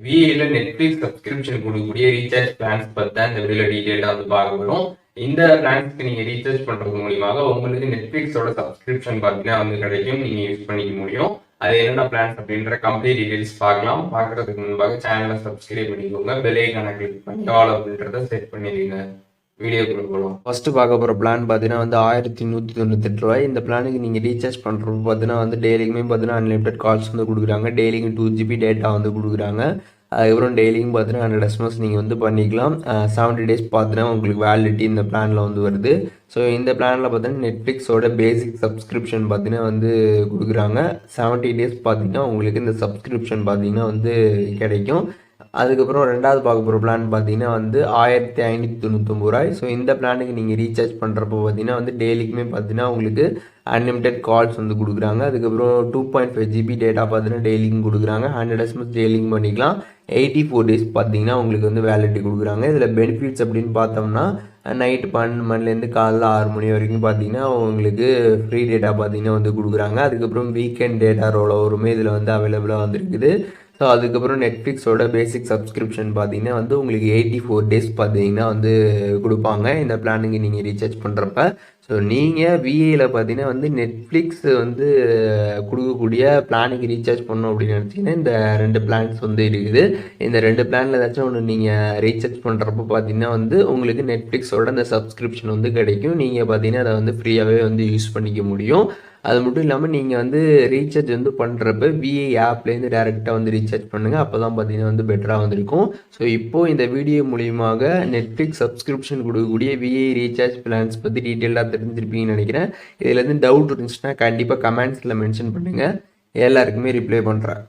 விஏல Netflix subscription கொடுக்கக்கூடிய recharge plans பத்தி தான் இந்த வீடியோல டீடைலா வந்து பார்க்க போறோம். இந்த பிளான்ஸ்க்கு நீங்க ரீசார்ஜ் பண்றது மூலியமாக உங்களுக்கு நெட்ஃபிளிக்ஸோட சப்ஸ்கிரிப்ஷன் பார்த்தீங்கன்னா வந்து கிடைக்கும். நீங்க யூஸ் பண்ணிக்க முடியும். அது என்னென்ன பிளான்ஸ் அப்படின்ற கம்ப்ளீட் டீடைல்ஸ் பார்க்கலாம். பார்க்கறதுக்கு முன்பாக சேனலை சப்ஸ்கிரைப் பண்ணிக்கோங்க. பெல் ஐகானை கிளிக் பண்ணி ஆல் அப்படின்றத செட் பண்ணிடுங்க. வீடியோக்குள்ள போகலாம். ஃபர்ஸ்ட் பார்க்க போகிற பிளான் பார்த்தீங்கன்னா வந்து 1198 ரூபாய். இந்த பிளானுக்கு நீங்கள் ரீசார்ஜ் பண்ணுறப்ப பார்த்தீங்கன்னா வந்து டெய்லிக்குமே பார்த்தீங்கன்னா அன்லிமிட்டட் கால்ஸ் வந்து கொடுக்குறாங்க. டெய்லிக்கு 2 GB டேட்டா வந்து கொடுக்குறாங்க. அதுக்கப்புறம் டெய்லியும் பார்த்தீங்கன்னா 100 SMS நீங்கள் வந்து பண்ணிக்கலாம். 70 days பார்த்தீங்கன்னா உங்களுக்கு வேலிடிட்டி இந்த பிளானில் வந்து வருது. ஸோ இந்த பிளானில் பார்த்தீங்கன்னா நெட்ஃப்ளிக்ஸோட பேசிக் சப்ஸ்கிரிப்ஷன் பார்த்தீங்கன்னா வந்து கொடுக்குறாங்க. 70 days பார்த்தீங்கன்னா உங்களுக்கு இந்த சப்ஸ்கிரிப்ஷன் பார்த்தீங்கன்னா வந்து கிடைக்கும். அதுக்கப்புறம் ரெண்டாவது பார்க்க போகிற பிளான் பார்த்தீங்கன்னா வந்து 1599 ரூபாய். ஸோ இந்த பிளானுக்கு நீங்கள் ரீசார்ஜ் பண்ணுறப்போ பார்த்தீங்கன்னா வந்து டெய்லிக்குமே பார்த்தீங்கன்னா உங்களுக்கு அன்லிமிட்டட் கால்ஸ் வந்து கொடுக்குறாங்க. அதுக்கப்புறம் 2.5 GB டேட்டா பார்த்தீங்கன்னா டெய்லிக்கும் கொடுக்குறாங்க. 100 SMS டெய்லிக்கும் பண்ணிக்கலாம். 84 days பார்த்தீங்கன்னா உங்களுக்கு வந்து வேலிடிட்டி கொடுக்குறாங்க. இதில் பெனிஃபிட்ஸ் அப்படின்னு பார்த்தோம்னா நைட்டு 12 மணிலேருந்து காலைல 6 மணி வரைக்கும் பார்த்தீங்கன்னா உங்களுக்கு ஃப்ரீ டேட்டா பார்த்தீங்கன்னா வந்து கொடுக்குறாங்க. அதுக்கப்புறம் வீக்கெண்ட் டேட்டா ரோல் ஓவருமே இதில் வந்து அவைலபிளாக வந்துருக்குது. ஸோ அதுக்கப்புறம் நெட்ஃப்ளிக்ஸோட பேசிக் சப்ஸ்கிரிப்ஷன் பார்த்தீங்கன்னா வந்து உங்களுக்கு 84 days பார்த்தீங்கன்னா வந்து கொடுப்பாங்க இந்த பிளானுக்கு நீங்கள் ரீசார்ஜ் பண்ணுறப்ப. ஸோ நீங்கள் விஏயில் பார்த்தீங்கன்னா வந்து நெட்ஃப்ளிக்ஸ் வந்து கொடுக்கக்கூடிய பிளானுக்கு ரீசார்ஜ் பண்ணணும் அப்படின்னு நினச்சிங்கன்னா இந்த 2 பிளான்ஸ் வந்து இருக்குது. இந்த 2 பிளானில் ஏதாச்சும் ஒன்று நீங்கள் ரீசார்ஜ் பண்ணுறப்ப பார்த்தீங்கன்னா வந்து உங்களுக்கு நெட்ஃப்ளிக்ஸோட அந்த சப்ஸ்கிரிப்ஷன் வந்து கிடைக்கும். நீங்கள் பார்த்தீங்கன்னா அதை வந்து ஃப்ரீயாகவே வந்து யூஸ் பண்ணிக்க முடியும். அது மட்டும் இல்லாமல் நீங்கள் வந்து ரீசார்ஜ் வந்து பண்ணுறப்ப விஏ ஆப்லேருந்து டேரெக்டாக வந்து ரீசார்ஜ் பண்ணுங்கள். அப்போ தான் பார்த்தீங்கன்னா வந்து பெட்டராக வந்திருக்கும். ஸோ இப்போது இந்த வீடியோ மூலியமாக நெட்ஃப்ளிக்ஸ் சப்ஸ்கிரிப்ஷன் கொடுக்கக்கூடிய விஏ ரீசார்ஜ் பிளான்ஸ் பற்றி டீட்டெயிலாக தெரிஞ்சிருப்பீங்கன்னு நினைக்கிறேன். இதில் இருந்து டவுட் இருந்துச்சுன்னா கண்டிப்பாக கமெண்ட்ஸில் மென்ஷன் பண்ணுங்கள். எல்லாருக்குமே ரிப்ளை பண்ணுறேன்.